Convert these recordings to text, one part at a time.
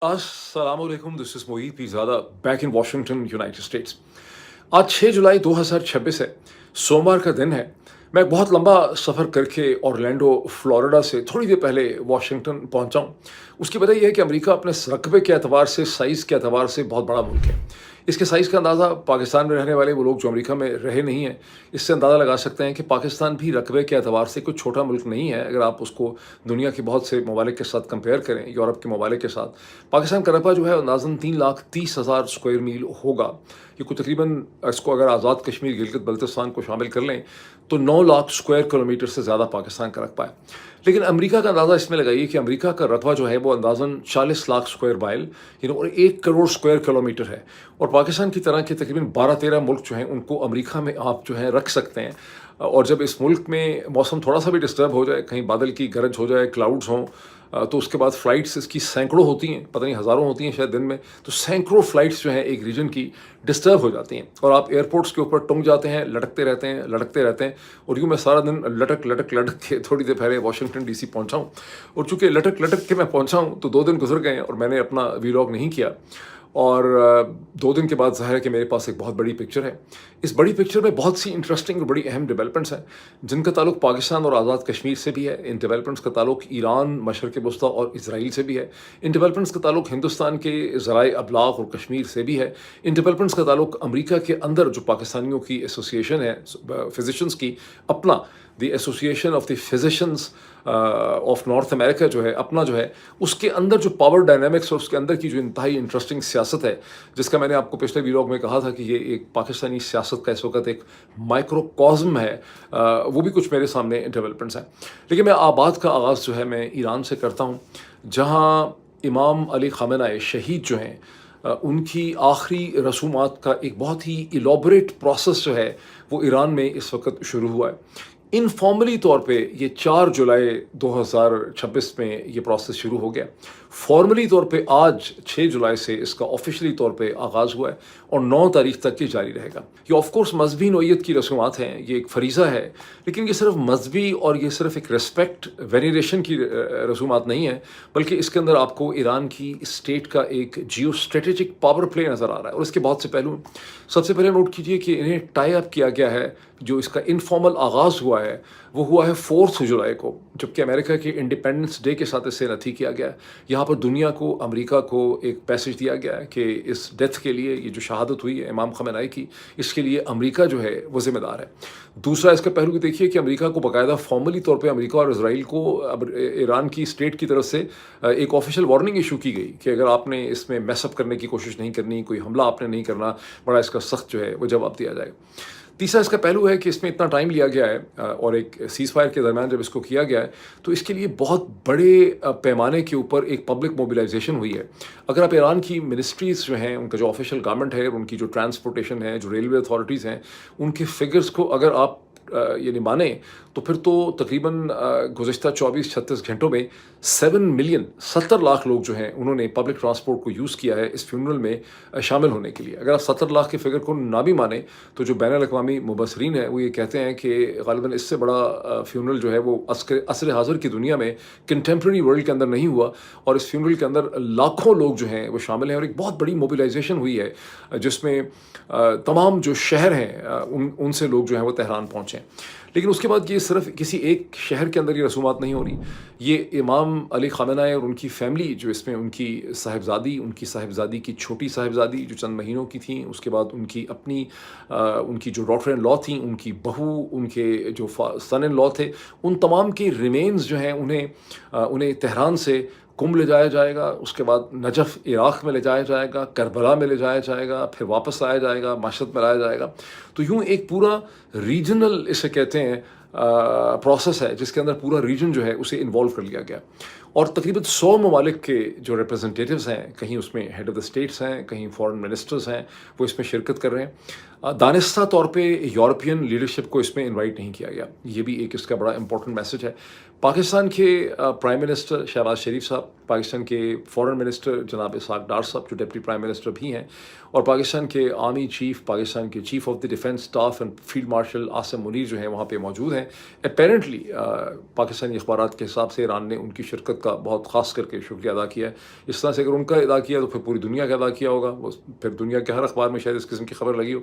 अस्सलाम वालेकुम, this is Moid Pirzada back in Washington, United states. आज 6 जुलाई 2026 है, सोमवार का दिन है। मैं एक बहुत लंबा सफ़र करके ऑरलैंडो, फ्लोरिडा से थोड़ी देर पहले वाशिंगटन पहुँचा हूँ। उसकी वजह ये है कि अमेरिका अपने रकबे के एतबार से, साइज़ के एतबार से बहुत बड़ा मुल्क है। इसके साइज़ का अंदाज़ा पाकिस्तान में रहने वाले वो लोग जो अमेरिका में रहे नहीं हैं, इससे अंदाज़ा लगा सकते हैं कि पाकिस्तान भी रकबे के एतबार से कोई छोटा मुल्क नहीं है, अगर आप उसको दुनिया के बहुत से ममालिक के साथ कंपेयर करें, यूरोप के ममालिक के साथ। पाकिस्तान का रकबा जो है अंदाज़न 3,30,000 स्क्वायर मील होगा। ये कोई तकरीबन, इसको अगर आज़ाद कश्मीर, गिलगित बल्तिस्तान को शामिल कर लें, तो 9 लाख स्क्वायर किलोमीटर से ज़्यादा पाकिस्तान का रकबा है। लेकिन अमेरिका का अंदाज़ा इसमें लगाइए कि अमेरिका का रकबा जो है वो अंदाज़न 40 लाख स्क्वायर माइल और 1 करोड़ स्क्वायर किलोमीटर है। और पाकिस्तान की तरह के तकरीबन 12-13 मुल्क जो हैं उनको अमेरिका में आप जो है रख सकते हैं। और जब इस मुल्क में मौसम थोड़ा सा भी डिस्टर्ब हो जाए, कहीं बादल की गरज हो जाए, क्लाउड्स हों, तो उसके बाद फ़्लाइट्स इसकी सैकड़ों होती हैं, पता नहीं हज़ारों होती हैं शायद दिन में, तो सैकड़ों फ़्लाइट्स जो हैं एक रीजन की डिस्टर्ब हो जाती हैं और आप एयरपोर्ट्स के ऊपर टुंग जाते हैं, लटकते रहते हैं, लटकते रहते हैं। और यूँ मैं सारा दिन लटक लटक लटक के थोड़ी देर पहले वाशिंगटन डीसी पहुंचा हूँ। और चूंकि लटक लटक के मैं पहुंचा हूँ तो 2 दिन गुजर गए हैं और मैंने अपना वीलॉग नहीं किया। और 2 दिन के बाद ज़ाहिर है कि मेरे पास एक बहुत बड़ी पिक्चर है। इस बड़ी पिक्चर में बहुत सी इंटरेस्टिंग और बड़ी अहम डेवलपमेंट्स हैं, जिनका ताल्लुक पाकिस्तान और आज़ाद कश्मीर से भी है। इन डेवलपमेंट्स का ताल्लुक ईरान, मशरक़ वस्ता और इज़राइल से भी है। इन डेवलपमेंट्स का ताल्लुक हिंदुस्तान के ज़राए अबलाग और कश्मीर से भी है। इन डेवलपमेंट्स का ताल्लुक अमेरिका के अंदर जो पाकिस्तानियों की एसोसिएशन है, फिजिशियंस की, अपना the association of the physicians of north America जो है, अपना जो है, उसके अंदर जो पावर डायनामिक्स और उसके अंदर की जो इंतहाई इंटरेस्टिंग सियासत है, जिसका मैंने आपको पिछले वीलॉग में कहा था कि ये एक पाकिस्तानी सियासत का इस वक्त एक माइक्रोकॉज्म है। वो भी कुछ मेरे सामने डेवलपमेंट्स हैं। लेकिन मैं आबाद का आगाज़ जो है मैं ईरान से करता हूँ, जहाँ इमाम अली ख़ामेनी शहीद जो हैं, उनकी आखिरी रसूमात का एक बहुत ही इलॉबरेट प्रोसेस जो है वो ईरान में इस वक्त शुरू हुआ है। इनफॉर्मली तौर पे ये 4 जुलाई 2026 में ये प्रोसेस शुरू हो गया। फॉर्मली तौर पे आज 6 जुलाई से इसका ऑफिशियली तौर पे आगाज़ हुआ है और 9 तारीख तक ये जारी रहेगा। ये ऑफ कोर्स मज़हबी नौइयत की रसूमात हैं, ये एक फ़रीज़ा है, लेकिन ये सिर्फ मज़हबी और ये सिर्फ एक रिस्पेक्ट, वेनेरेशन की रसूमात नहीं है, बल्कि इसके अंदर आपको ईरान की स्टेट का एक जियो स्ट्रेटेजिक पावर प्ले नज़र आ रहा है और इसके बहुत से पहलू। सबसे पहले नोट कीजिए कि इन्हें टाई अप किया गया है, जो इसका इनफॉर्मल आगाज़ हुआ है वो हुआ है 4 जुलाई को, जबकि अमेरिका के इंडिपेंडेंस डे के साथ इसे नथी किया गया है। यहाँ पर दुनिया को, अमेरिका को एक पैसेज दिया गया है कि इस डेथ के लिए, ये जो शहादत हुई है इमाम ख़ामेनी की, इसके लिए अमेरिका जो है वो ज़िम्मेदार है। दूसरा इसका पहलू भी देखिए कि अमेरिका को बाकायदा फॉर्मली तौर पे अमेरिका और इजराइल को अब ईरान की स्टेट की तरफ से एक ऑफिशियल वार्निंग इशू की गई कि अगर आपने इसमें मैसअप करने की कोशिश नहीं करनी, कोई हमला आपने नहीं करना, बड़ा इसका सख्त जो है वो जवाब दिया जाएगा। तीसरा इसका पहलू है कि इसमें इतना टाइम लिया गया है और एक सीज़ फायर के दरमियान जब इसको किया गया है, तो इसके लिए बहुत बड़े पैमाने के ऊपर एक पब्लिक मोबिलाइजेशन हुई है। अगर आप ईरान की मिनिस्ट्रीज़ जो हैं, उनका जो ऑफिशियल गवर्नमेंट है, उनकी जो ट्रांसपोर्टेशन है, जो रेलवे अथॉरिटीज़ हैं, उनके फिगर्स को अगर आप यानी माने, तो फिर तो तकरीबन गुज़िश्ता 24-36 घंटों में 7 मिलियन 70 लाख लोग जो हैं उन्होंने पब्लिक ट्रांसपोर्ट को यूज़ किया है इस फ्यूनरल में शामिल होने के लिए। अगर आप 70 लाख के फिगर को ना भी माने, तो जो बैनुल अक़वामी मुबसरीन है वो ये कहते हैं कि ग़ालिबन इससे बड़ा फ्यूनरल जो है वो असर हाज़िर की दुनिया में कंटेम्प्रेरी वर्ल्ड के अंदर नहीं हुआ। और इस फ्यूनरल के अंदर लाखों लोग जो हैं वो शामिल हैं और एक बहुत बड़ी मोबिलाइजेशन हुई है, जिसमें तमाम जो शहर हैं उनसे लोग जो हैं वो तेहरान पहुँचे। लेकिन उसके बाद ये सिर्फ किसी एक शहर के अंदर ये रसूमात नहीं हो रही, ये इमाम अली ख़ामेनी और उनकी फ़ैमिली, जो इसमें उनकी साहिबज़ादी, उनकी साहिबज़ादी की छोटी साहिबज़ादी जो चंद महीनों की थी, उसके बाद उनकी अपनी उनकी जो डॉटर इन लॉ थी, उनकी बहू, उनके जो सन इन लॉ थे, उन तमाम के रिमेन्स जो हैं उन्हें तेहरान से कुम ले जाया जाएगा, उसके बाद नजफ़ इराक़ में ले जाया जाएगा, करबला में ले जाया जाएगा, फिर वापस लाया जाएगा, मशहद में लाया जाएगा। तो यूँ एक पूरा रीजनल, इसे कहते हैं, प्रोसेस है, जिसके अंदर पूरा रीजन जो है उसे इन्वॉल्व कर लिया गया। और तकरीबन 100 ममालिक के जो रिप्रेजेंटेटिव्स हैं, कहीं उसमें हेड ऑफ़ द स्टेट्स हैं, कहीं फॉरेन मिनिस्टर्स हैं, वो इसमें शिरकत कर रहे हैं। दानिस्ता तौर पे यूरोपियन लीडरशिप को इसमें इनवाइट नहीं किया गया, ये भी एक इसका बड़ा इंपॉर्टेंट मैसेज है। पाकिस्तान के प्राइम मिनिस्टर शहबाज शरीफ साहब, पाकिस्तान के फॉरेन मिनिस्टर जनाब इसहाक डार साहब, जो डिप्टी प्राइम मिनिस्टर भी हैं, और पाकिस्तान के आर्मी चीफ, पाकिस्तान के chief of the defence staff and field marshal Asim Munir जो हैं वहाँ पे मौजूद हैं। ہیں. اپیرنٹلی پاکستانی اخبارات کے حساب سے ایران نے ان کی شرکت کا بہت خاص کر کے شکریہ ادا کیا ہے. اس طرح سے اگر ان کا ادا کیا تو پھر پوری دنیا کا ادا کیا ہوگا, وہ پھر دنیا کے ہر اخبار میں شاید اس قسم کی خبر لگی ہو.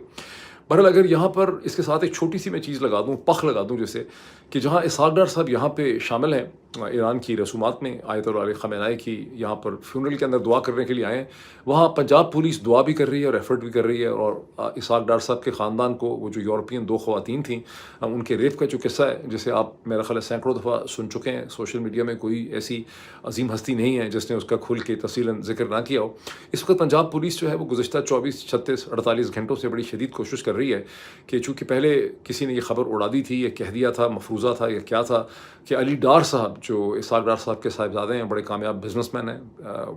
بہرحال اگر یہاں پر اس کے ساتھ ایک چھوٹی سی میں چیز لگا دوں, پخ لگا دوں جیسے, کہ جہاں اسحاق ڈار صاحب یہاں پہ شامل ہیں ایران کی رسومات میں, آیت اللہ علی خامنہ کی یہاں پر فیونرل کے اندر دعا کرنے کے لیے آئے ہیں, وہاں پنجاب پولیس دعا بھی کر رہی ہے اور ایفرٹ بھی کر رہی ہے. اور اسحاق ڈار صاحب کے خاندان کو, وہ جو یورپین 2 خواتین تھیں, ان کے ریپ کا جو قصہ ہے, جسے آپ میرا خیال ہے سینکڑوں دفعہ سن چکے ہیں, سوشل میڈیا میں کوئی ایسی عظیم ہستی نہیں ہے جس نے اس کا کھل کے تفصیلاً ذکر نہ کیا ہو. اس وقت پنجاب پولیس جو ہے وہ گزشتہ 24 36 48 گھنٹوں سے بڑی شدید کوشش کر رہی ہے کہ چونکہ پہلے کسی نے یہ خبر اڑا دی تھی, یہ کہہ دیا تھا, مفروضہ تھا یا کیا تھا, کہ علی ڈار صاحب جو اسحاق ڈار صاحب کے صاحبزادے ہیں, بڑے کامیاب بزنس مین ہیں,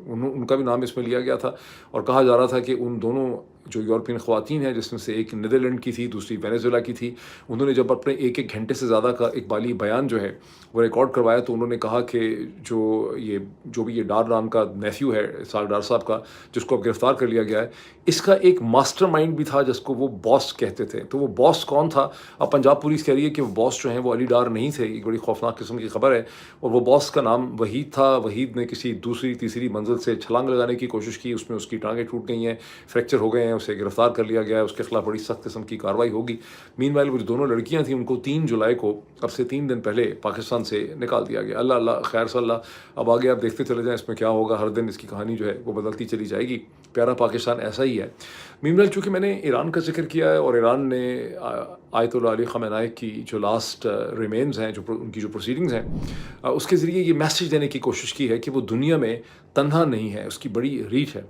ان کا بھی نام اس میں لیا گیا تھا, اور کہا جا رہا تھا کہ ان دونوں جو یورپین خواتین ہیں, جس میں سے ایک نیدرلینڈ کی تھی, دوسری وینیزویلا کی تھی, انہوں نے جب اپنے 1 گھنٹے سے زیادہ کا اقبالی بیان جو ہے وہ ریکارڈ کروایا, تو انہوں نے کہا کہ جو بھی یہ ڈار نام کا نیفیو ہے اسحاق ڈار صاحب کا, جس کو اب گرفتار کر لیا گیا ہے, اس کا ایک ماسٹر مائنڈ بھی تھا جس کو وہ باس کہتے تھے. تو وہ باس کون تھا؟ اب پنجاب پولیس کہہ رہی ہے کہ وہ باس جو ہیں وہ علی ڈار نہیں تھے. ایک بڑی خوفناک قسم کی خبر ہے, اور وہ باس کا نام وحید تھا. وحید نے کسی دوسری تیسری منزل سے چھلانگ لگانے کی کوشش کی, اس میں اس کی ٹانگیں ٹوٹ گئی ہیں, فریکچر ہو گئے ہیں, اسے گرفتار کر لیا گیا ہے, اس کے خلاف بڑی سخت قسم کی کارروائی ہوگی. مین وائل وہ جو دونوں لڑکیاں تھیں, ان کو 3 جولائی کو, اب سے 3 دن پہلے, پاکستان سے نکال دیا گیا. اللہ اللہ خیر صلی اللہ. اب آگے آپ دیکھتے چلے جائیں اس میں کیا ہوگا, ہر دن اس کی کہانی جو ہے وہ بدلتی چلی جائے گی. پیارا پاکستان ایسا ہی ہے. مین وائل چونکہ میں نے ایران کا ذکر کیا ہے, اور ایران نے آیت اللہ علی خامنہ کی جو لاسٹ ریمینز ہیں, جو ان کی جو پروسیڈنگز ہیں, اس کے ذریعے یہ میسیج دینے کی کوشش کی ہے کہ وہ دنیا میں تنہا نہیں ہے, اس کی بڑی ریچ ہے.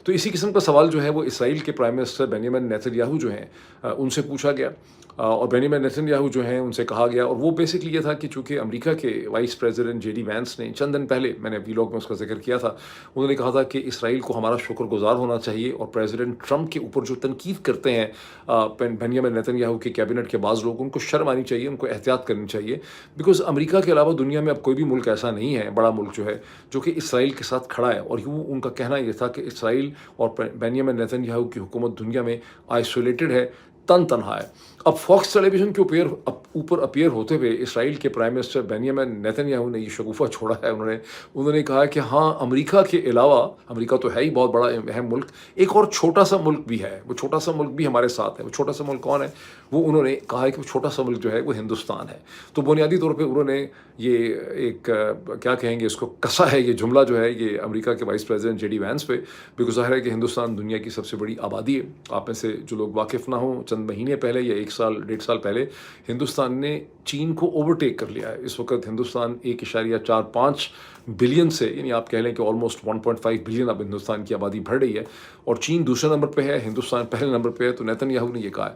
تو اسی قسم کا سوال جو ہے وہ اسرائیل کے پرائم منسٹر بینیامن نیتن یاہو جو ہیں ان سے پوچھا گیا, اور بینیامن نیتن یاہو جو ہیں ان سے کہا گیا, اور وہ بیسکلی یہ تھا کہ چونکہ امریکہ کے وائس پریزیڈنٹ JD وینس نے چند دن پہلے, میں نے ویلاگ میں اس کا ذکر کیا تھا, انہوں نے کہا تھا کہ اسرائیل کو ہمارا شکر گزار ہونا چاہیے, اور پریزیڈنٹ ٹرمپ کے اوپر جو تنقید کرتے ہیں بینیامن نیتن یاہو کے کیبنٹ کے بعض لوگ, ان کو شرم آنی چاہیے, ان کو احتیاط کرنی چاہیے, بیکاز امریکہ کے علاوہ دنیا میں اب کوئی بھی ملک ایسا نہیں ہے, بڑا ملک جو ہے, جو کہ اسرائیل کے ساتھ کھڑا ہے. اور یوں ان کا کہنا یہ تھا کہ اسرائیل اور بینیامن نیتن یاہو کی حکومت دنیا میں آئسولیٹڈ ہے, تنہا ہے. اب فاکس ٹیلی ویژن کے اوپر اپیئر ہوتے ہوئے اسرائیل کے پرائم منسٹر بینیامن نیتن یاہو نے یہ شگوفہ چھوڑا ہے. انہوں نے کہا کہ ہاں, امریکہ کے علاوہ, امریکہ تو ہے ہی بہت بڑا اہم ملک, ایک اور چھوٹا سا ملک بھی ہے, وہ چھوٹا سا ملک بھی ہمارے ساتھ ہے. وہ چھوٹا سا ملک کون ہے؟ وہ انہوں نے کہا ہے کہ وہ چھوٹا سا ملک جو ہے وہ ہندوستان ہے. تو بنیادی طور پہ انہوں نے یہ ایک کیا کہیں گے اس کو, کسا ہے یہ جملہ جو ہے یہ امریکہ کے وائس پریزیڈنٹ JD وینس پہ, بیکاز ظاہر ہے کہ ہندوستان دنیا کی سب سے بڑی آبادی ہے. آپ میں سے جو لوگ واقف نہ ہوں, چند مہینے پہلے یا 1 سال 1.5 سال پہلے ہندوستان نے چین کو اوورٹیک کر لیا ہے. اس وقت ہندوستان 1.45 بلین سے, یعنی آپ کہہ لیں کہ آلموسٹ 1.5 بلین اب ہندوستان کی آبادی بڑھ رہی ہے, اور چین دوسرے نمبر پہ ہے, ہندوستان پہلے نمبر پہ ہے. تو نیتن یاہو نے یہ کہا ہے.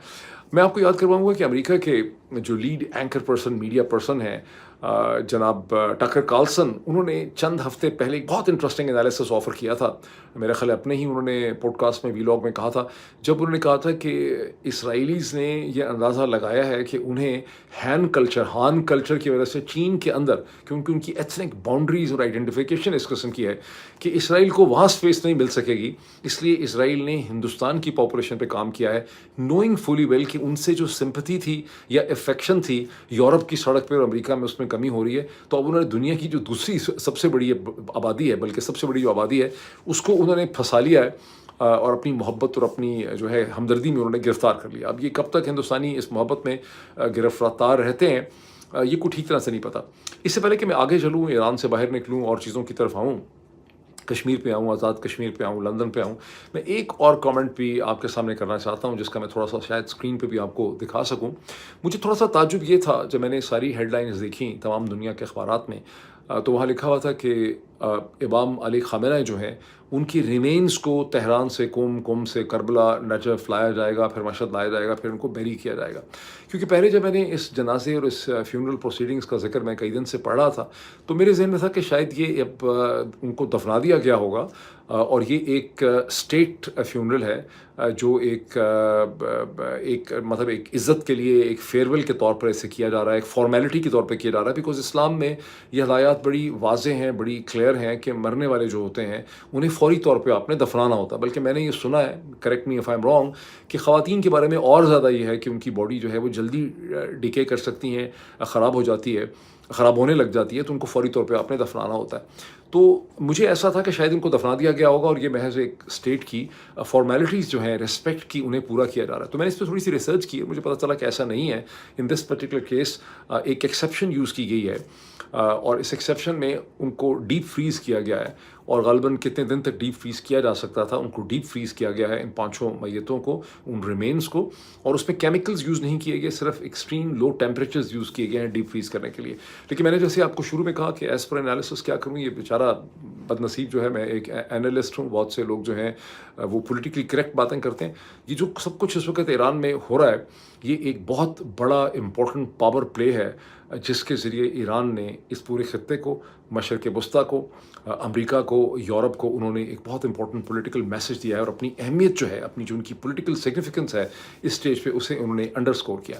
میں آپ کو یاد کرواؤں گا کہ امریکہ کے جو lead anchor person, media person ہیں, جناب ٹکر کارلسن, انہوں نے چند ہفتے پہلے ایک بہت انٹرسٹنگ انالیسس آفر کیا تھا. میرا خیال اپنے ہی انہوں نے پوڈ کاسٹ میں ویلاگ میں کہا تھا, جب انہوں نے کہا تھا کہ اسرائیلیز نے یہ اندازہ لگایا ہے کہ انہیں ہان کلچر کی وجہ سے چین کے اندر, کیونکہ ان کی ایتھنک باؤنڈریز اور آئیڈینٹیفیکیشن اس قسم کی ہے کہ اسرائیل کو وہاں اسپیس نہیں مل سکے گی, اس لیے اسرائیل نے ہندوستان کی پاپولیشن پہ کام کیا ہے, نوئنگ فلی ویل کہ ان سے جو سمپتھی تھی یا افیکشن تھی یورپ کی سڑک پہ اور امریکہ میں, اس میں کمی ہو رہی ہے. تو اب انہوں نے دنیا کی جو دوسری سب سے بڑی آبادی ہے, بلکہ سب سے بڑی جو آبادی ہے, اس کو انہوں نے پھنسا لیا ہے, اور اپنی محبت اور اپنی جو ہے ہمدردی میں انہوں نے گرفتار کر لیا. اب یہ کب تک ہندوستانی اس محبت میں گرفتار رہتے ہیں, یہ کو ٹھیک طرح سے نہیں پتہ. اس سے پہلے کہ میں آگے چلوں, ایران سے باہر نکلوں اور چیزوں کی طرف آؤں, کشمیر پہ آؤں, آزاد کشمیر پہ آؤں, لندن پہ آؤں, میں ایک اور کامنٹ بھی آپ کے سامنے کرنا چاہتا ہوں, جس کا میں تھوڑا سا شاید اسکرین پہ بھی آپ کو دکھا سکوں. مجھے تھوڑا سا تعجب یہ تھا جب میں نے ساری ہیڈ لائنز دیکھیں تمام دنیا کے اخبارات میں, تو وہاں لکھا ہوا تھا کہ امام علی خامنہ جو ہیں ان کی ریمینز کو تہران سے قم سے کربلا نجف لایا جائے گا, پھر مشہد لایا جائے گا, پھر ان کو بری کیا جائے گا. کیونکہ پہلے جب میں نے اس جنازے اور اس فیونرل پروسیڈنگز کا ذکر میں کئی دن سے پڑھ رہا تھا, تو میرے ذہن میں تھا کہ شاید یہ اب ان کو دفنا دیا گیا ہوگا, اور یہ ایک اسٹیٹ فیونرل ہے, جو ایک مطلب ایک عزت کے لیے, ایک فیئرویل کے طور پر اسے کیا جا رہا ہے, ایک فارمیلٹی کے طور پہ کیا جا رہا ہے. بیکاز اسلام میں یہ ہدایات بڑی واضح ہیں, بڑی کلیئر شعر ہیں کہ مرنے والے جو ہوتے ہیں انہیں فوری طور پہ آپ نے دفنانا ہوتا ہے، بلکہ میں نے یہ سنا ہے، correct me if I am wrong, کہ خواتین کے بارے میں اور زیادہ یہ ہے کہ ان کی باڈی جو ہے وہ جلدی ڈیکے کر سکتی ہیں، خراب ہو جاتی ہے، خراب ہونے لگ جاتی ہے، تو ان کو فوری طور پہ آپ نے دفنانا ہوتا ہے۔ تو مجھے ایسا تھا کہ شاید ان کو دفنا دیا گیا ہوگا اور یہ محض ایک اسٹیٹ کی فارمیلٹیز جو ہیں ریسپیکٹ کی انہیں پورا کیا جا رہا ہے۔ تو میں نے اس پہ تھوڑی سی ریسرچ کی اور مجھے پتہ چلا کہ ایسا نہیں ہے۔ ان دس پرٹیکولر کیس ایک ایکسیپشن یوز کی گئی ہے، اور اس ایکسیپشن میں ان کو ڈیپ فریز کیا گیا ہے، اور غالباً کتنے دن تک ڈیپ فریز کیا جا سکتا تھا، ان کو ڈیپ فریز کیا گیا ہے، ان 5 میتوں کو، ان ریمینز کو، اور اس میں کیمیکلز یوز نہیں کیے گئے، صرف ایکسٹریم لو ٹیمپریچرز یوز کیے گئے ہیں ڈیپ فریز کرنے کے لیے۔ لیکن میں نے جیسے آپ کو شروع میں کہا کہ ایز پر انالیسس کیا کروں، یہ بیچارہ بد نصیب جو ہے، میں ایک اینالسٹ ہوں، بہت سے لوگ جو ہیں وہ پولیٹیکلی کریکٹ باتیں کرتے ہیں۔ یہ جو سب کچھ اس وقت ایران میں ہو رہا ہے، یہ ایک بہت بڑا امپورٹنٹ پاور پلے ہے، جس کے ذریعے ایران نے اس پورے خطے کو، مشرق وسطیٰ کو، امریکہ کو، یورپ کو، انہوں نے ایک بہت امپورٹنٹ پولیٹیکل میسج دیا ہے، اور اپنی اہمیت جو ہے، اپنی جو ان کی پولیٹیکل سگنیفیکنس ہے اس اسٹیج پہ، اسے انہوں نے انڈر اسکور کیا۔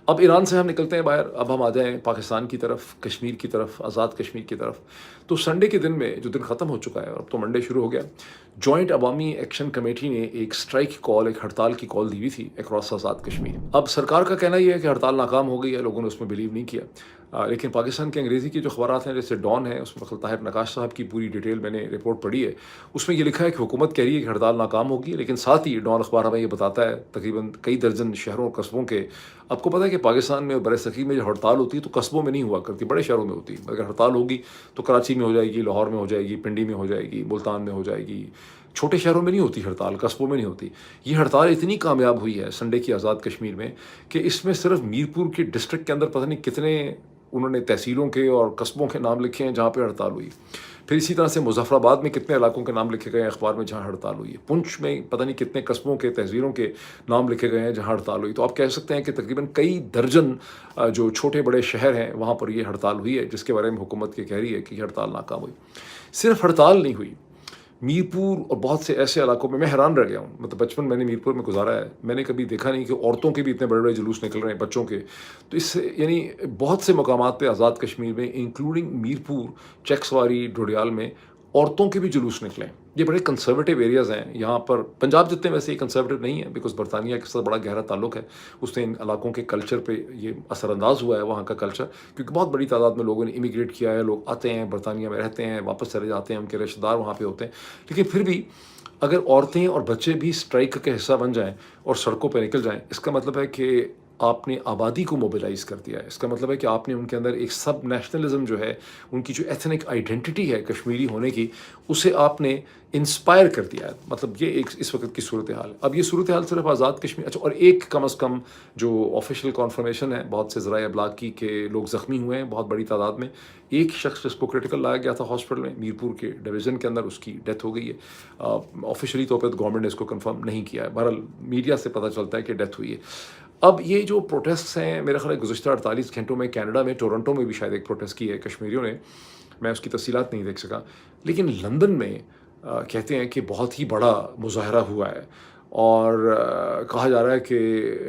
اب ایران سے ہم نکلتے ہیں باہر، اب ہم آ جائیں پاکستان کی طرف، کشمیر کی طرف، آزاد کشمیر کی طرف۔ تو سنڈے کے دن میں، جو دن ختم ہو چکا ہے، اب تو منڈے شروع ہو گیا، جوائنٹ عوامی ایکشن کمیٹی نے ایک اسٹرائک کال، ایک ہڑتال کی کال دی ہوئی تھی اکراس آزاد کشمیر۔ اب سرکار کا کہنا یہ ہے کہ ہڑتال ناکام ہو گئی ہے، لوگوں نے اس میں بلیو نہیں کیا، لیکن پاکستان کے انگریزی کے جو اخبارات ہیں، جیسے ڈان ہے، اس میں طاہر نقاش صاحب کی پوری ڈیٹیل میں نے رپورٹ پڑھی ہے، اس میں یہ لکھا ہے کہ حکومت کہہ رہی ہے کہ ہڑتال ناکام ہوگی، لیکن ساتھ ہی ڈان اخبار ہمیں یہ بتاتا ہے تقریباً کئی درجن شہروں اور قصبوں کے، آپ کو پتہ ہے کہ پاکستان میں بر صغیر میں جو ہڑتال ہوتی ہے تو قصبوں میں نہیں ہوا کرتی، بڑے شہروں میں ہوتی ہے۔ اگر ہڑتال ہوگی تو کراچی میں ہو جائے گی، لاہور میں ہو جائے گی، پنڈی میں ہو جائے گی، ملتان میں ہو جائے گی، چھوٹے شہروں میں نہیں ہوتی ہڑتال، قصبوں میں نہیں ہوتی۔ یہ ہڑتال اتنی کامیاب ہوئی ہے سنڈے کی آزاد کشمیر میں کہ اس میں صرف میرپور کے ڈسٹرکٹ کے اندر پتہ نہیں کتنے انہوں نے تحصیلوں کے اور قصبوں کے نام لکھے ہیں جہاں پہ ہڑتال ہوئی۔ پھر اسی طرح سے مظفر آباد میں کتنے علاقوں کے نام لکھے گئے ہیں اخبار میں جہاں ہڑتال ہوئی ہے، پنچ میں پتہ نہیں کتنے قصبوں کے، تحصیلوں کے نام لکھے گئے ہیں جہاں ہڑتال ہوئی۔ تو آپ کہہ سکتے ہیں کہ تقریباً کئی درجن جو چھوٹے بڑے شہر ہیں وہاں پر یہ ہڑتال ہوئی ہے، جس کے بارے میں حکومت یہ کہہ رہی ہے کہ یہ ہڑتال ناکام ہوئی۔ صرف ہڑتال نہیں ہوئی، میرپور اور بہت سے ایسے علاقوں میں حیران رہ گیا ہوں، مطلب بچپن میں نے میرپور میں گزارا ہے، میں نے کبھی دیکھا نہیں کہ عورتوں کے بھی اتنے بڑے بڑے جلوس نکل رہے ہیں، بچوں کے۔ تو اس سے یعنی بہت سے مقامات پہ آزاد کشمیر میں، انکلوڈنگ میرپور، چکسواری، ڈوڈیال میں عورتوں کے بھی جلوس نکلے ہیں۔ یہ بڑے کنسرویٹیو ایریاز ہیں یہاں پر، پنجاب جتنے ویسے یہ کنسرویٹیو نہیں ہے، بیکاز برطانیہ کے ساتھ بڑا گہرا تعلق ہے، اس نے ان علاقوں کے کلچر پہ یہ اثر انداز ہوا ہے، وہاں کا کلچر، کیونکہ بہت بڑی تعداد میں لوگوں نے امیگریٹ کیا ہے، لوگ آتے ہیں برطانیہ میں رہتے ہیں، واپس چلے جاتے ہیں، ان کے رشتہ دار وہاں پہ ہوتے ہیں۔ لیکن پھر بھی اگر عورتیں اور بچے بھی اسٹرائک کا حصہ بن جائیں اور سڑکوں پہ نکل جائیں، اس کا مطلب ہے کہ آپ نے آبادی کو موبیلائز کر دیا ہے، اس کا مطلب ہے کہ آپ نے ان کے اندر ایک سب نیشنلزم جو ہے، ان کی جو ایتھنک آئیڈینٹی ہے کشمیری ہونے کی، اسے آپ نے انسپائر کر دیا ہے۔ مطلب یہ ایک اس وقت کی صورتحال ہے۔ اب یہ صورتحال صرف آزاد کشمیر، اچھا، اور ایک کم از کم جو آفیشیل کنفرمیشن ہے بہت سے ذرائع ابلاغ کی کہ لوگ زخمی ہوئے ہیں بہت بڑی تعداد میں، ایک شخص جس کو کرٹیکل لایا گیا تھا ہاسپٹل میں میرپور کے ڈویژن کے اندر، اس کی ڈیتھ ہو گئی ہے۔ آفیشلی طور پہ گورنمنٹ نے اس کو کنفرم نہیں کیا ہے، بہرحال میڈیا سے پتہ چلتا ہے کہ ڈیتھ ہوئی ہے۔ اب یہ جو پروٹیسٹس ہیں، میرے خیال ہے گزشتہ 48 گھنٹوں میں کینیڈا میں، ٹورنٹو میں بھی شاید ایک پروٹیسٹ کی ہے کشمیریوں نے، میں اس کی تفصیلات نہیں دیکھ سکا، لیکن لندن میں کہتے ہیں کہ بہت ہی بڑا مظاہرہ ہوا ہے، اور کہا جا رہا ہے کہ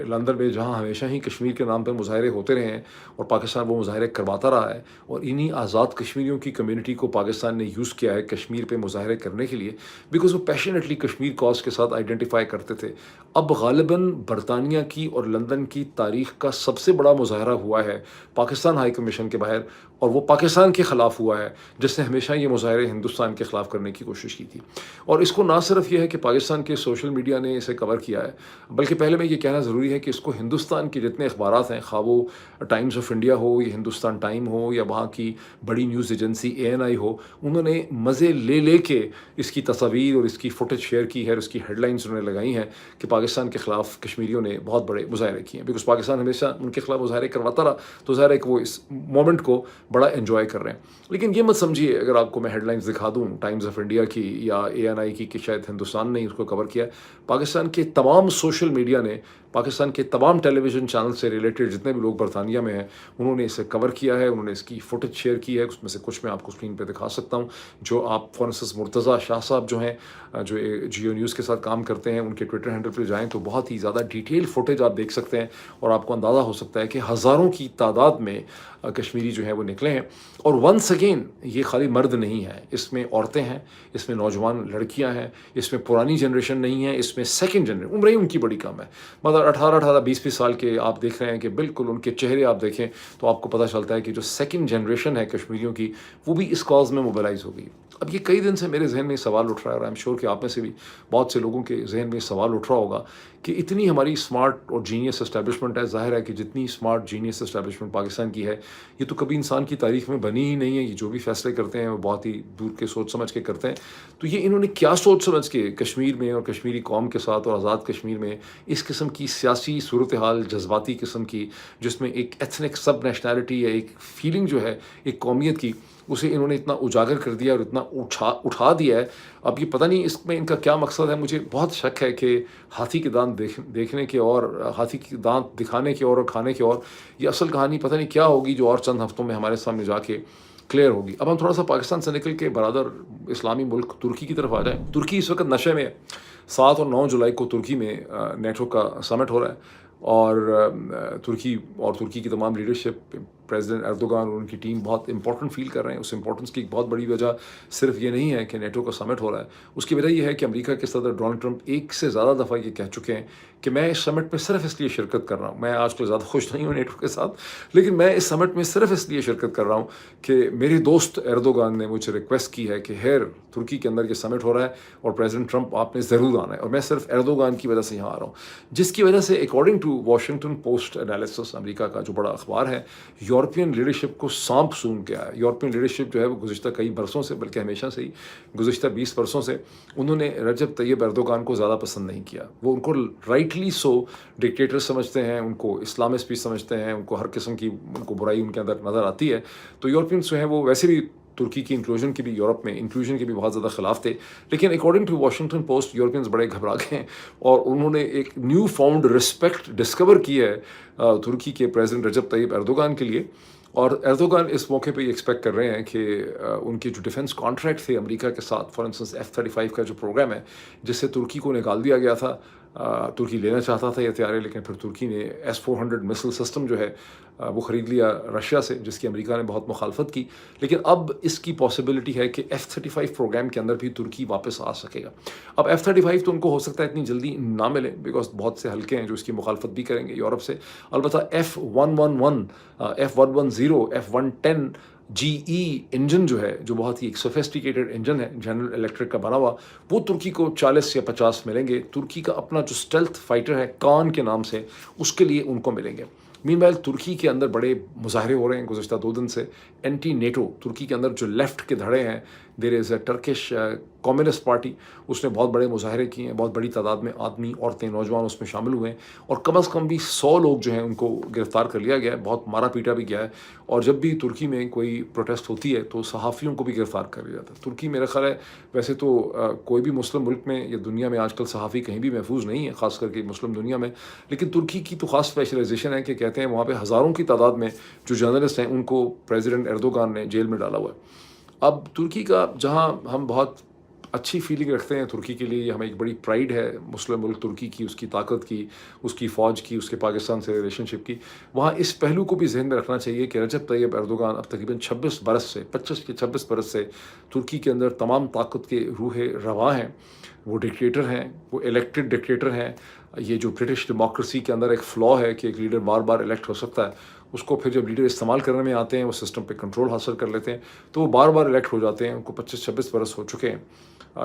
لندن میں جہاں ہمیشہ ہی کشمیر کے نام پر مظاہرے ہوتے رہے ہیں اور پاکستان وہ مظاہرے کرواتا رہا ہے، اور انہی آزاد کشمیریوں کی کمیونٹی کو پاکستان نے یوز کیا ہے کشمیر پہ مظاہرے کرنے کے لیے، بیکاز وہ پیشنیٹلی کشمیر کاز کے ساتھ آئیڈینٹیفائی کرتے تھے۔ اب غالباً برطانیہ کی اور لندن کی تاریخ کا سب سے بڑا مظاہرہ ہوا ہے پاکستان ہائی کمیشن کے باہر، اور وہ پاکستان کے خلاف ہوا ہے، جس نے ہمیشہ یہ مظاہرے ہندوستان کے خلاف کرنے کی کوشش کی تھی۔ اور اس کو نہ صرف یہ ہے کہ پاکستان کے سوشل میڈیا نے اسے کور کیا ہے، بلکہ پہلے میں یہ کہنا ضروری ہے کہ اس کو ہندوستان کے جتنے اخبارات ہیں، خواہ وہ ٹائمز آف انڈیا ہو یا ہندوستان ٹائم ہو یا وہاں کی بڑی نیوز ایجنسی ANI ہو، انہوں نے مزے لے لے کے اس کی تصاویر اور اس کی فوٹیج شیئر کی ہے، اور اس کی ہیڈ لائنز انہوں نے لگائی ہیں کہ پاکستان کے خلاف کشمیریوں نے بہت بڑے مظاہرے کیے ہیں، بیکاز پاکستان ہمیشہ ان کے خلاف مظاہرے کرواتا رہا، تو ظاہر ہے کہ وہ اس مومنٹ کو بڑا انجوائے کر رہے ہیں۔ لیکن یہ مت سمجھیے، اگر آپ کو میں ہیڈ لائنز دکھا دوں ٹائمز آف انڈیا کی یا ANI کی کہ شاید ہندوستان نے اس کو کور کیا ہے، पाकिस्तान के तमाम सोशल मीडिया ने, पाकिस्तान के तमाम टेलीविज़न चैनल से रिलेटेड जितने भी लोग बरतानिया में हैं, उन्होंने इसे कवर किया है, उन्होंने इसकी फुटेज शेयर की है। उसमें से कुछ मैं आपको स्क्रीन पे दिखा सकता हूँ, जो आप फॉर इंस्टेंस मुर्तज़ा शाह साहब जो हैं, जो जियो न्यूज़ के साथ काम करते हैं, उनके ट्विटर हैंडल पे जाएँ तो बहुत ही ज़्यादा डिटेल फुटेज आप देख सकते हैं और आपको अंदाज़ा हो सकता है कि हज़ारों की तादाद में कश्मीरी जो हैं वो निकले हैं। और वंस अगेन ये खाली मर्द नहीं है, इसमें औरतें हैं, इसमें नौजवान लड़कियां हैं, इसमें पुरानी जनरेशन नहीं है, इसमें सेकंड जनरेशन, उम्र ही उनकी बड़ी कम है, मतलब 18-18 20-20 साल के आप देख रहे हैं कि बिल्कुल उनके चेहरे आप देखें तो आपको पता चलता है कि जो सेकंड जनरेशन है कश्मीरियों की, वो भी इस कॉज में मोबिलाइज हो गई। अब ये कई दिन से मेरे जहन में सवाल उठ रहा है और आई एम श्योर कि आप में से भी बहुत से लोगों के जहन में सवाल उठ रहा होगा कि इतनी हमारी स्मार्ट और जीनियस एस्टैब्लिशमेंट है, ज़ाहिर है कि जितनी स्मार्ट जीनियस एस्टैब्लिशमेंट पाकिस्तान की है, ये तो कभी इंसान की तारीख में बनी ही नहीं है। ये जो भी फैसले करते हैं वो बहुत ही दूर के सोच समझ के करते हैं। तो ये इन्होंने क्या सोच समझ के कश्मीर में और कश्मीरी कौम के साथ और आज़ाद कश्मीर में इस किस्म की सियासी सूरत हाल, जज्बाती किस्म की, जिसमें एक एथनिक सब नेशनैलिटी है, एक फीलिंग जो है एक कौमियत की, उसे इन्होंने इतना उजागर कर दिया और इतना उठा दिया है। अब ये पता नहीं इसमें इनका क्या मकसद है। मुझे बहुत शक है कि हाथी के दांत देखने के और हाथी के दांत दिखाने के और खाने के और, ये असल कहानी पता नहीं क्या होगी जो और चंद हफ्तों में हमारे सामने जाके क्लियर होगी। अब हम थोड़ा सा पाकिस्तान से निकल के बरादर इस्लामी मुल्क तुर्की की तरफ आ जाएँ। तुर्की इस वक्त नशे में है। 7 और 9 जुलाई को तुर्की में नेटो का समिट हो रहा है और तुर्की की तमाम लीडरशिप, प्रेसिडेंट एर्दोगान और उनकी टीम बहुत इंपॉर्टेंट फील कर रहे हैं। उस इंपॉर्टेंस की एक बहुत बड़ी वजह सिर्फ ये नहीं है कि नेटो का समिट हो रहा है, उसकी वजह ये है कि अमेरिका के सदर डोनाल्ड ट्रंप एक से ज़्यादा दफ़ा ये कह चुके हैं कि मैं इस समिट में सिर्फ इसलिए शिरकत कर रहा हूँ, मैं आजकल ज़्यादा खुश नहीं हूँ नेटो के साथ, लेकिन मैं इस समिट में सिर्फ इसलिए शिरकत कर रहा हूँ कि मेरे दोस्त एर्दोगान ने मुझे रिक्वेस्ट की है कि हेर तुर्की के अंदर ये समिट हो रहा है और प्रेसिडेंट ट्रंप आपने ज़रूर आना है, और मैं सिर्फ एर्दोगान की वजह से यहाँ आ रहा हूँ। जिसकी वजह से according to Washington Post analysis, America का जो बड़ा अखबार है, यूरोपियन लीडरशिप को सांप सूंघ के आया। यूरोपियन लीडरशिप जो है वो गुज़िश्ता कई बरसों से, बल्कि हमेशा से ही, गुज़िश्ता 20 बरसों से उन्होंने रजब तैयब एर्दोगान को ज़्यादा पसंद नहीं किया। वो उनको राइटली सो डिक्टेटर समझते हैं, उनको इस्लामिस्ट भी समझते हैं, उनको हर किस्म की उनको बुराई उनके अंदर नज़र आती है। तो यूरोपियंस जो हैं वो वैसे भी तुर्की की इंक्लूजन की भी, यूरोप में इंक्लूजन के भी बहुत ज़्यादा खिलाफ थे, लेकिन according to Washington Post Europeans बड़े घबरा गए हैं और उन्होंने एक न्यू फाउंड रिस्पेक्ट डिस्कवर की है तुर्की के प्रेसिडेंट रजब तैयब एर्दोगान के लिए। और एर्दोगान इस मौके पे ये एक्सपेक्ट कर रहे हैं कि उनके जो डिफेंस कॉन्ट्रैक्ट थे अमेरिका के साथ, फॉर इंस्टेंस F-35 का जो प्रोग्राम है जिससे तुर्की को निकाल दिया गया था, तुर्की लेना चाहता था ये तैयारी, लेकिन फिर तुर्की ने S-400 मिसाइल सिस्टम जो है वो ख़रीद लिया रशिया से, जिसकी अमेरिका ने बहुत मुखालफत की। लेकिन अब इसकी पॉसिबिलिटी है कि F-35 प्रोग्राम के अंदर भी तुर्की वापस आ सकेगा। अब F-35 तो उनको हो सकता है इतनी जल्दी ना मिले, बिकॉज बहुत से हल्के हैं जो इसकी मुखालफत भी करेंगे यूरोप से। अलबत्ता F-111, F-110, F-110 GE engine जो है, जो बहुत ही एक सोफिस्टिकेटेड इंजन है, जनरल इलेक्ट्रिक का बना हुआ, वो तुर्की को 40 या 50 मिलेंगे। तुर्की का अपना जो स्टेल्थ फाइटर है कान के नाम से, उसके लिए उनको मिलेंगे। मीनवाइल तुर्की के अंदर बड़े मुजाहरे हो रहे हैं गुज़श्ता 2 दिन से, एंटी नेटो। तुर्की के अंदर जो लेफ़्ट के धड़े हैं, there is a Turkish communist party, उसने बहुत बड़े मुजाहरे किए हैं, बहुत बड़ी तादाद में आदमी, औरतें, नौजवान उसमें शामिल हुए हैं और कम अज़ कम भी 100 लोग जो हैं उनको गिरफ़्तार कर लिया गया है, बहुत मारा पीटा भी गया है। और जब भी तुर्की में कोई प्रोटेस्ट होती है तो सहाफ़ियों को भी गिरफ़्तार कर लिया जाता है। तुर्की मेरा ख़्याल है, वैसे तो कोई भी मुस्लिम मुल्क में या दुनिया में आजकल सहाफ़ी कहीं भी महफूज नहीं है, ख़ास करके मुस्लिम दुनिया में, लेकिन तुर्की की तो ख़ास स्पेशलाइजेशन है कि कहते हैं वहाँ पे हज़ारों की तादाद में जो जर्नलिस्ट हैं उनको प्रेसिडेंट एर्दोगान ने जेल में डाला हुआ है। अब तुर्की का, जहाँ हम बहुत अच्छी फीलिंग रखते हैं तुर्की के लिए, हमें एक बड़ी प्राइड है मुस्लिम मुल्क तुर्की की, उसकी ताकत की, उसकी फ़ौज की, उसके पाकिस्तान से रिलेशनशिप की, वहाँ इस पहलू को भी जहन में रखना चाहिए कि रजब तैयब एर्दोगान अब तकरीबन 26 बरस से, 25 के 26 बरस से तुर्की के अंदर तमाम ताकत के रूहे रवा हैं। वो डिक्टेटर हैं, वो इलेक्टेड डिक्टेटर हैं। ये जो ब्रिटिश डेमोक्रेसी के अंदर एक फ़्लॉ है कि एक लीडर बार बार इलेक्ट हो सकता है, उसको फिर जब लीडर इस्तेमाल करने में आते हैं, वो सिस्टम पे कंट्रोल हासिल कर लेते हैं, तो वो बार बार इलेक्ट हो जाते हैं। उनको 25-26 बरस हो चुके हैं।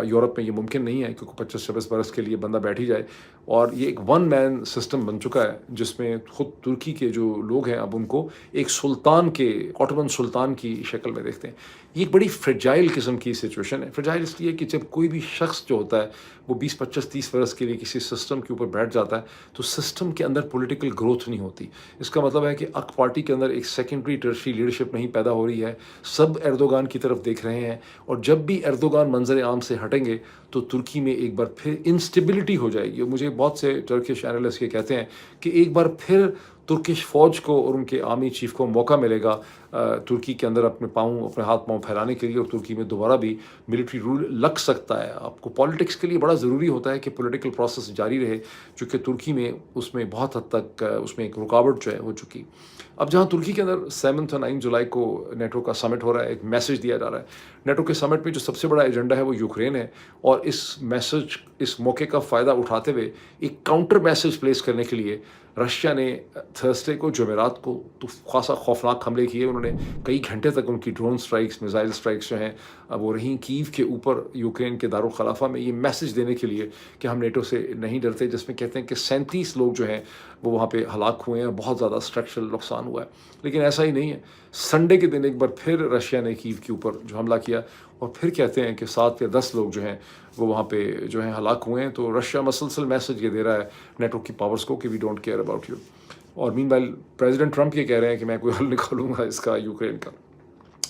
यूरोप में ये मुमकिन नहीं है क्योंकि 25-26 बरस के लिए बंदा बैठ ही जाए, और ये एक वन मैन सिस्टम बन चुका है जिसमें खुद तुर्की के जो लोग हैं अब उनको एक सुल्तान के, ऑटोमन सुल्तान की शक्ल में देखते हैं। ये एक बड़ी फ्रेजाइल किस्म की सिचुएशन है। फ्रेजाइल इसलिए कि जब कोई भी शख्स जो होता है वो 20-25-30 बरस के लिए किसी सिस्टम के ऊपर बैठ जाता है तो सिस्टम के अंदर पॉलिटिकल ग्रोथ नहीं होती। इसका मतलब है कि तुर्क पार्टी के अंदर एक सेकेंडरी टर्शरी लीडरशिप नहीं पैदा हो रही है, सब एर्दोगान की तरफ देख रहे हैं, और जब भी एर्दोगान मंजर आम से हटेंगे तो तुर्की में एक बार फिर इंस्टेबिलिटी हो जाएगी। और मुझे बहुत से टर्किश एनालिस्ट ये कहते हैं कि एक बार फिर तुर्किश फ़ौज को और उनके आर्मी चीफ को मौका मिलेगा तुर्की के अंदर अपने हाथ पाँव फैलाने के लिए, और तुर्की में दोबारा भी मिलिट्री रूल लग सकता है। आपको पॉलिटिक्स के लिए बड़ा ज़रूरी होता है कि पॉलिटिकल प्रोसेस जारी रहे, चूँकि तुर्की में उसमें बहुत हद तक उसमें एक रुकावट जो है हो चुकी। अब जहाँ तुर्की के अंदर 7 और 9 जुलाई को नेटो का समिट हो रहा है, एक मैसेज दिया जा रहा है। नेटो के समिट में जो सबसे बड़ा एजेंडा है वो यूक्रेन है, और इस मौके का फ़ायदा उठाते हुए एक काउंटर मैसेज प्लेस करने के लिए रशिया ने थर्सडे को, जुमेरात को तो खासा खौफनाक हमले किए। उन्होंने कई घंटे तक उनकी ड्रोन स्ट्राइक्स, मिसाइल स्ट्राइक्स जो हैं वो रहीं कीव के ऊपर, यूक्रेन के दारुल खलाफा में, ये मैसेज देने के लिए कि हम नेटो से नहीं डरते, जिसमें कहते हैं कि 37 लोग जो हैं वो वहाँ पे हलाक हुए हैं, बहुत ज़्यादा स्ट्रक्चरल नुकसान हुआ है। लेकिन ऐसा ही नहीं है, संडे के दिन एक बार फिर रशिया ने कीव के ऊपर जो हमला किया, और फिर कहते हैं कि 7 या 10 लोग जो हैं वो वहाँ पे जो हैं हलाक हुए हैं। तो रशिया मसलसल मैसेज ये दे रहा है नेटो की पावर्स को कि we don't care about you. और मीनवाइल प्रेसिडेंट ट्रंप ये कह रहे हैं कि मैं कोई हल निकालूंगा इसका यूक्रेन का।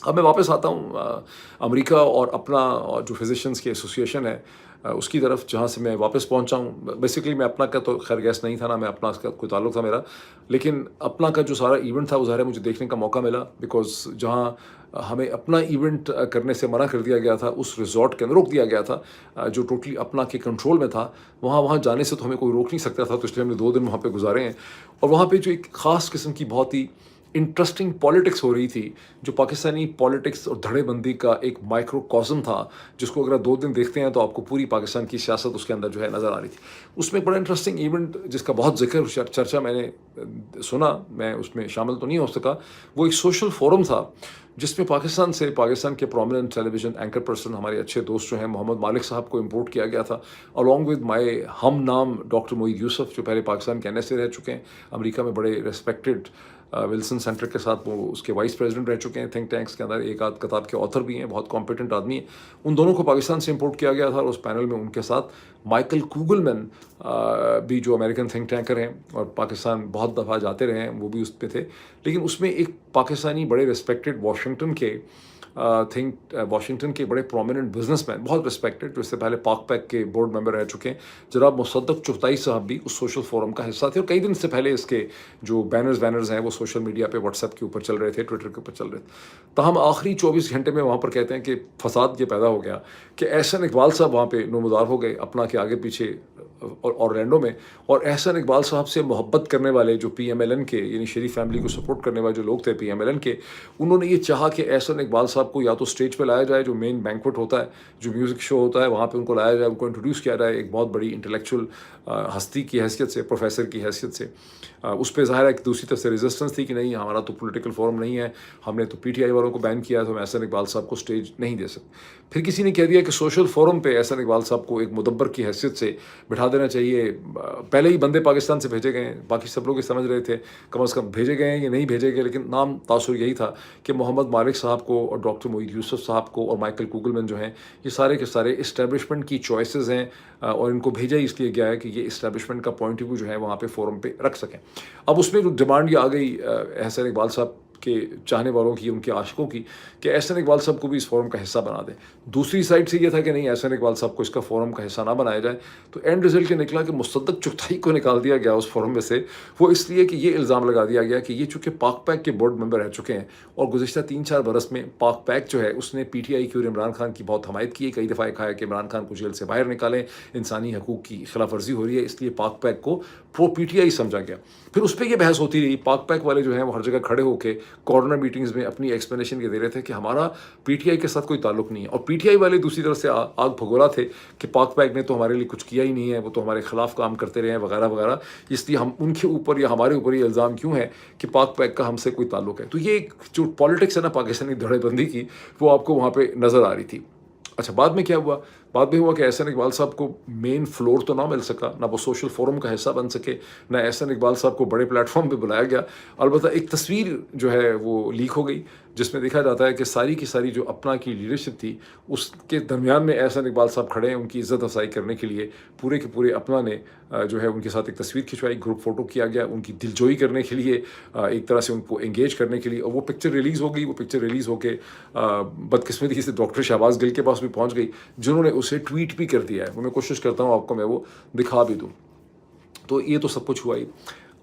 अब मैं वापस आता हूँ अमेरिका और अपना जो फिजिशियंस की एसोसिएशन है उसकी तरफ, जहाँ से मैं वापस पहुँचा हूँ। बेसिकली मैं अपना का तो खैर गैस नहीं था ना, मैं अपना का कोई ताल्लुक था मेरा, लेकिन अपना का जो सारा इवेंट था वो ज़ाहिर है मुझे देखने का मौका मिला, बिकॉज जहाँ हमें अपना इवेंट करने से मना कर दिया गया था, उस रिजॉर्ट के अंदर रोक दिया गया था जो टोटली अपना के कंट्रोल में था, वहाँ जाने से तो हमें कोई रोक नहीं सकता था। तो इसलिए हमने 2 दिन वहाँ पे गुजारे हैं, और वहाँ पे जो एक ख़ास किस्म की बहुत ही इंटरेस्टिंग पॉलिटिक्स हो रही थी, जो पाकिस्तानी पॉलिटिक्स और धड़ेबंदी का एक माइक्रोकॉस्म था, जिसको अगर आप 2 दिन देखते हैं तो आपको पूरी पाकिस्तान की सियासत उसके अंदर जो है नज़र आ रही थी। उसमें एक बड़ा इंटरेस्टिंग इवेंट जिसका बहुत जिक्र चर्चा मैंने सुना, मैं उसमें शामिल तो नहीं हो सका। वो एक सोशल फोरम था जिसमें पाकिस्तान के प्रोमिनेंट टेलीविज़न एंकर पर्सन, हमारे अच्छे दोस्त जो हैं मोहम्मद मालिक साहब को इम्पोर्ट किया गया था, अलॉन्ग विद माय हम नाम डॉक्टर मोईद यूसुफ, जो पहले पाकिस्तान के NSA रह चुके हैं, अमेरिका में बड़े रेस्पेक्टेड विल्सन सेंटर के साथ वो उसके वाइस प्रेसिडेंट रह चुके हैं, थिंक टैंक्स के अंदर एक आध किताब के ऑथर भी हैं, बहुत कॉम्पिटेंट आदमी हैं। उन दोनों को पाकिस्तान से इंपोर्ट किया गया था, और उस पैनल में उनके साथ माइकल कुगलमैन भी जो अमेरिकन थिंक टैंकर हैं और पाकिस्तान बहुत दफ़ा जाते रहे हैं, वो भी उस पे थे। लेकिन उसमें एक पाकिस्तानी बड़े रिस्पेक्टेड वाशिंगटन के बड़े प्रोमिनेंट बिजनेसमैन, बहुत रिस्पेक्टेड, जो इससे पहले पाक पैक के बोर्ड मेंबर रह चुके हैं, जनाब मुसद्दक चुगताई साहब भी उस सोशल फोरम का हिस्सा थे। और कई दिन से पहले इसके जो बैनर्स हैं वो सोशल मीडिया पे, व्हाट्सएप के ऊपर चल रहे थे, ट्विटर के ऊपर चल रहे थे। तहम आखिरी 24 घंटे में वहाँ पर कहते हैं कि फसाद ये पैदा हो गया कि एहसन इकबाल साहब वहाँ पे नुमदार हो गए अपना के आगे पीछे ऑरलैंडो में, और एहसन इकबाल साहब से मोहब्बत करने वाले जो PMLN के, यानी शरीफ फैमिली को सपोर्ट करने वाले जो लोग थे PMLN के, उन्होंने ये चाहा कि एहसन इकबाल साहब को या तो स्टेज पे लाया जाए, जो मेन बैंक्वेट होता है, जो म्यूज़िक शो होता है, वहाँ पे उनको लाया जाए, उनको इंट्रोड्यूस किया जाए एक बहुत बड़ी इंटेलेक्चुअल हस्ती की हैसियत से, प्रोफेसर की हैसियत से। उस पर ज़ाहिर है कि दूसरी तरफ से रेजिस्टेंस थी कि नहीं, हमारा तो पॉलिटिकल फोरम नहीं है, हमने तो PTI वालों को बैन किया है, तो हम एहसन इकबाल साहब को स्टेज नहीं दे सकते। फिर किसी ने कह दिया कि सोशल फोरम पे एहसन इकबाल साहब को एक मुदब्बर की हैसियत से बिठा देना चाहिए। पहले ही बंदे पाकिस्तान से भेजे गए हैं, बाकी सब लोग ये समझ रहे थे कम से कम भेजे गए हैं या नहीं भेजे गए, लेकिन नाम तासुर यही था कि मोहम्मद मालिक साहब को और डॉक्टर मोईद यूसुफ साहब को और माइकल कुगलमैन जो हैं, ये सारे के सारे इस्टेब्लिशमेंट की चॉइसेस हैं, और इनको भेजा ही इसलिए गया है कि ये इस्टेब्लिशमेंट का पॉइंट ऑफ व्यू जो है वहाँ पे फोरम पे रख सकें। अब उसमें जो डिमांड ये आ गई एहसन इकबाल साहब के चाहने वालों की, उनके आशिकों की, कि एहसन इकबाल साहब को भी इस फोरम का हिस्सा बना दें। दूसरी साइड से ये था कि नहीं, एहसन इकबाल साहब को इसका फोरम का हिस्सा ना बनाया जाए। तो एंड रिजल्ट ये निकला कि मुसद्दक चुगताई को निकाल दिया गया उस फोरम में से। वो इसलिए कि ये इल्ज़ाम लगा दिया गया कि ये चूँकि पाक पैक के बोर्ड मेंबर रह चुके हैं, और गुज़िश्ता 3-4 बरस में पाक पैक जो है उसने PTI की और इमरान खान की बहुत हमायत की है। कई दफ़ा कहा है कि इमरान खान को जेल से बाहर निकालें, इंसानी हकूक़ की खिलाफ वर्जी हो रही है, इसलिए पाक पैक को प्रो PTI समझा गया। फिर उस पर यह बहस होती रही, पाक पैक वाले जो हैं वो हर जगह खड़े होकर कॉर्नर मीटिंग्स में अपनी एक्सप्लेनेशन ये दे रहे थे कि हमारा PTI के साथ कोई ताल्लुक नहीं है, और PTI वाले दूसरी तरफ से आग भगोड़ा थे कि पाक पैक ने तो हमारे लिए कुछ किया ही नहीं है, वो तो हमारे खिलाफ काम करते रहे हैं वगैरह वगैरह, इसलिए हम उनके ऊपर या हमारे ऊपर ये इल्ज़ाम क्यों है कि पाक पैक का हमसे कोई ताल्लुक है। तो ये एक जो पॉलिटिक्स है ना पाकिस्तानी धड़ेबंदी की, वो आपको वहाँ पर नज़र आ रही थी। अच्छा, बाद में क्या हुआ? बाद में हुआ कि एहसन इकबाल साहब को मेन फ्लोर तो ना मिल सका, ना वो सोशल फोरम का हिस्सा बन सके, ना एहसन इकबाल साहब को बड़े प्लेटफॉर्म पे बुलाया गया। अलबत्ता एक तस्वीर जो है वो लीक हो गई جس میں دیکھا جاتا ہے کہ ساری کی ساری جو اپنا کی لیڈرشپ تھی اس کے درمیان میں احسن اقبال صاحب کھڑے ہیں ان کی عزت افزائی کرنے کے لیے. پورے کے پورے اپنا نے جو ہے ان کے ساتھ ایک تصویر کھنچوائی, گروپ فوٹو کیا گیا ان کی دلجوئی کرنے کے لیے, ایک طرح سے ان کو انگیج کرنے کے لیے. اور وہ پکچر ریلیز ہو گئی. وہ پکچر ریلیز ہو کے بدقسمتی سے ڈاکٹر شہباز گل کے پاس بھی پہنچ گئی, جنہوں نے اسے ٹویٹ بھی کر دیا ہے. وہ میں کوشش کرتا ہوں آپ کو میں وہ دکھا بھی دوں. تو یہ تو سب کچھ ہوا ہی.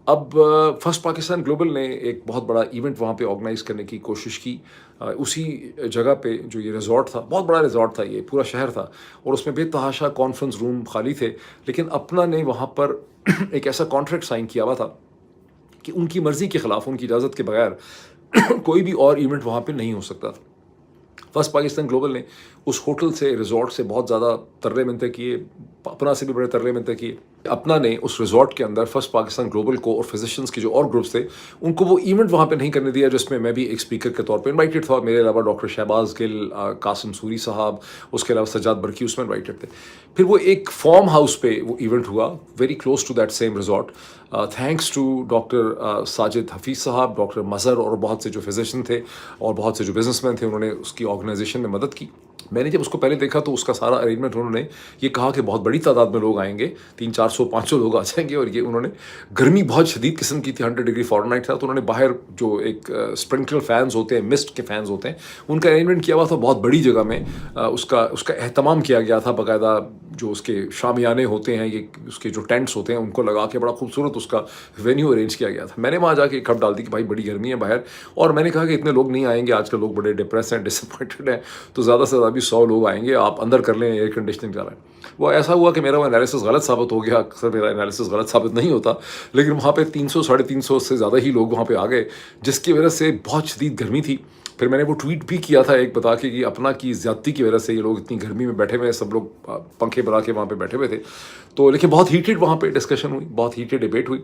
اب فرسٹ پاکستان گلوبل نے ایک بہت بڑا ایونٹ وہاں پہ آرگنائز کرنے کی کوشش کی, اسی جگہ پہ جو یہ ریزورٹ تھا, بہت بڑا ریزورٹ تھا, یہ پورا شہر تھا, اور اس میں بے تحاشا کانفرنس روم خالی تھے. لیکن اپنا نے وہاں پر ایک ایسا کانٹریکٹ سائن کیا ہوا تھا کہ ان کی مرضی کے خلاف, ان کی اجازت کے بغیر کوئی بھی اور ایونٹ وہاں پہ نہیں ہو سکتا تھا. فرسٹ پاکستان گلوبل نے اس ہوٹل سے, ریزورٹ سے بہت زیادہ ترلے منتیں کیے, اپنا سے بھی بڑے ترلے منتیں کیے. اپنا نے اس ریزورٹ کے اندر فرسٹ پاکستان گلوبل کو اور فزیشینز کے جو اور گروپس تھے ان کو وہ ایونٹ وہاں پہ نہیں کرنے دیا, جس میں میں بھی ایک اسپیکر کے طور پہ انوائٹڈ تھا. میرے علاوہ ڈاکٹر شہباز گل, قاسم سوری صاحب, اس کے علاوہ سجاد برکی اس میں انوائٹڈ تھے. پھر وہ ایک فارم ہاؤس پہ وہ ایونٹ ہوا, very close to that same resort. Thanks to doctor Sajid Hafeez صاحب, ڈاکٹر مظہر اور بہت سے جو فزیشین تھے اور بہت سے جو بزنس مین تھے, انہوں نے اس کی آرگنائزیشن میں مدد کی. میں نے جب اس کو پہلے دیکھا تو اس کا سارا ارینجمنٹ انہوں نے یہ کہا کہ بہت بڑی تعداد میں لوگ آئیں گے, 300-400-500 لوگ آ جائیں گے. اور یہ انہوں نے, گرمی بہت شدید قسم کی تھی, 100 ڈگری فارنائٹ تھا, تو انہوں نے باہر جو ایک اسپرنکلر فینز ہوتے ہیں, مسٹ کے فینز ہوتے ہیں, ان کا ارینجمنٹ کیا ہوا تھا بہت بڑی جگہ میں. اس کا اہتمام کیا گیا تھا باقاعدہ. جو اس کے شامیانے ہوتے ہیں, یہ اس کے جو ٹینٹس ہوتے ہیں, ان کو لگا کے بڑا خوبصورت اس کا وینیو ارینج کیا گیا تھا. میں نے وہاں جا کے ایک کھپ ڈال دی کہ بھائی بڑی گرمی ہے باہر, اور میں نے کہا کہ اتنے لوگ نہیں آئیں گے, آج کل لوگ بڑے ڈپریس ہیں, ڈس اپوائنٹڈ ہیں, تو زیادہ سے زیادہ بھی 100 لوگ آئیں گے, آپ اندر کر لیں, ایئر کنڈیشننگ کر رہے ہیں. وہ ایسا ہوا کہ میرا وہ انالیسس غلط ثابت ہو گیا. اکثر میرا انالیسس غلط ثابت نہیں ہوتا, لیکن وہاں پہ 300-350 سے زیادہ ہی لوگ وہاں پہ آ گئے, جس کی وجہ سے بہت شدید گرمی تھی. پھر میں نے وہ ٹویٹ بھی کیا تھا ایک بتا کے کہ اپنا کی زیادتی کی وجہ سے یہ لوگ اتنی گرمی میں بیٹھے ہوئے, سب لوگ پنکھے بنا کے وہاں پہ بیٹھے ہوئے تھے. تو لیکن بہت ہیٹڈ وہاں پہ ڈسکشن ہوئی, بہت ہیٹڈ ڈبیٹ ہوئی,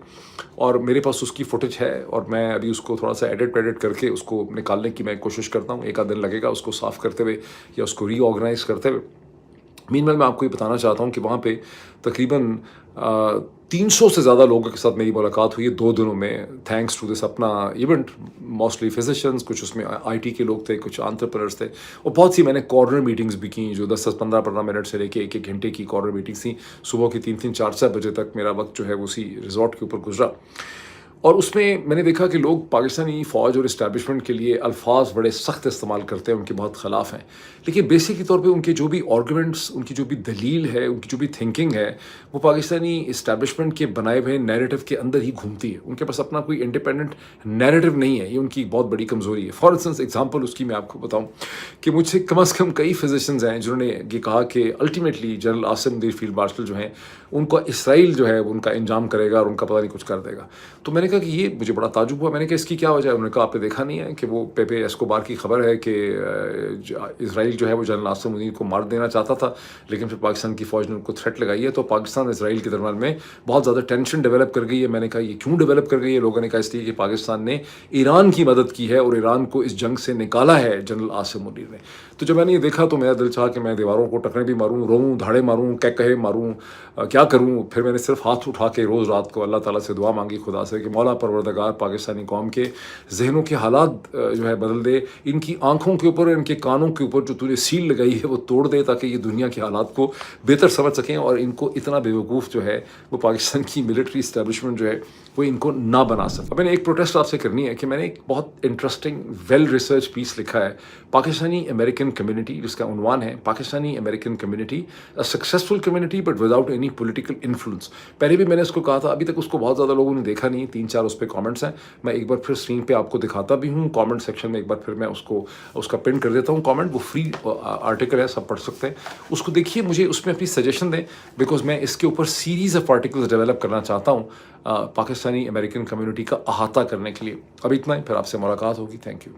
اور میرے پاس اس کی فوٹیج ہے, اور میں ابھی اس کو تھوڑا سا ایڈٹ کر کے اس کو نکالنے کی میں کوشش کرتا ہوں. ایک آدھ دن لگے گا اس کو صاف کرتے ہوئے یا اس کو ری آرگنائز کرتے ہوئے. مین میں آپ کو یہ بتانا چاہتا ہوں کہ وہاں پہ تقریباً 300 سے زیادہ لوگوں کے ساتھ میری ملاقات ہوئی ہے 2 دنوں میں, تھینکس ٹو دس اپنا ایونٹ. موسٹلی فزیشینس, کچھ اس میں آئی ٹی کے لوگ تھے, کچھ انٹرپرینرز تھے, اور بہت سی میں نے کارنر میٹنگز بھی کی, جو 10-15 منٹ سے لے کے 1 گھنٹے کی کارنر میٹنگس تھیں. صبح کی 3 4 بجے تک میرا وقت جو ہے اسی ریزورٹ کے اوپر گزرا. اور اس میں نے دیکھا کہ لوگ پاکستانی فوج اور اسٹیبلشمنٹ کے لیے الفاظ بڑے سخت استعمال کرتے ہیں, ان کے بہت خلاف ہیں, لیکن بیسک طور پہ ان کے جو بھی آرگومنٹس, ان کی جو بھی دلیل ہے, ان کی جو بھی تھنکنگ ہے, وہ پاکستانی اسٹیبلشمنٹ کے بنائے ہوئے نیریٹو کے اندر ہی گھومتی ہے. ان کے پاس اپنا کوئی انڈیپینڈنٹ نیریٹو نہیں ہے, یہ ان کی بہت بڑی کمزوری ہے. فار انسٹنس ایگزامپل اس کی میں آپ کو بتاؤں کہ مجھ سے کم از کم کئی فزیشینز ہیں جنہوں نے یہ کہا کہ ultimately general Asim Munir field marshal جو ہیں, ان کو اسرائیل جو ہے ان کا انجام کرے گا اور ان کا پتہ نہیں کچھ کر دے گا. تو میں نے کہا کہ یہ مجھے بڑا تعجب ہوا. میں نے کہا اس کی کیا وجہ ہے؟ انہوں نے کہا آپ نے دیکھا نہیں ہے کہ وہ پیپے ایسکوبار کی خبر ہے کہ اسرائیل جو ہے وہ جنرل عاصم مدیر کو مار دینا چاہتا تھا, لیکن پھر پاکستان کی فوج نے ان کو تھریٹ لگائی ہے, تو پاکستان اسرائیل کے درمیان میں بہت زیادہ ٹینشن ڈیولپ کر گئی ہے. میں نے کہا یہ کیوں ڈیولپ کر گئی ہے؟ لوگوں نے کہا اس لیے کہ پاکستان نے ایران کی مدد کی ہے اور ایران کو اس جنگ سے نکالا ہے جنرل عاصم مدیر نے. تو جب میں نے یہ دیکھا تو میرا دل چاہا کہ میں دیواروں کو ٹکرے بھی ماروں, روؤں, دھاڑے ماروں, کہے ماروں, کیا کروں. پھر میں نے صرف ہاتھ اٹھا کے روز رات کو اللہ تعالیٰ سے دعا مانگی خدا سے کہ مولا پروردگار پاکستانی قوم کے ذہنوں کے حالات جو ہے بدل دے, ان کی آنکھوں کے اوپر, ان کے کانوں کے اوپر جو تو نے سیل لگائی ہے وہ توڑ دے, تاکہ یہ دنیا کے حالات کو بہتر سمجھ سکیں اور ان کو اتنا بیوقوف جو ہے وہ پاکستان کی ملٹری اسٹیبلشمنٹ جو ہے وہ ان کو نہ بنا سکے. میں نے ایک پروٹیسٹ آپ سے کرنی ہے کہ میں نے ایک بہت انٹرسٹنگ ویل ریسرچ پیس لکھا ہے, پاکستانی امریکن کمیونٹی, جس کا عنوان ہے Pakistani American community, a successful community but without any political influence. پہلے بھی میں نے اس کو کہا تھا, ابھی تک اس کو بہت زیادہ لوگوں نے دیکھا نہیں, 3 4 اس پہ کامنٹس ہیں. میں ایک بار پھر اسکرین پہ آپ کو دکھاتا بھی ہوں, کامنٹ سیکشن میں ایک بار پھر میں اس کا پن کر دیتا ہوں کامنٹ. وہ فری آرٹیکل ہے, سب پڑھ سکتے ہیں, اس کو دیکھیے. مجھے اس میں اپنی سجیشن دیں, بیکاز میں اس کے اوپر سیریز آف آرٹیکلز ڈیولپ کرنا چاہتا ہوں پاکستانی امریکن کمیونٹی کا احاطہ کرنے کے لیے. ابھی اتنا ہی, پھر آپ سے ملاقات ہوگی. Thank you.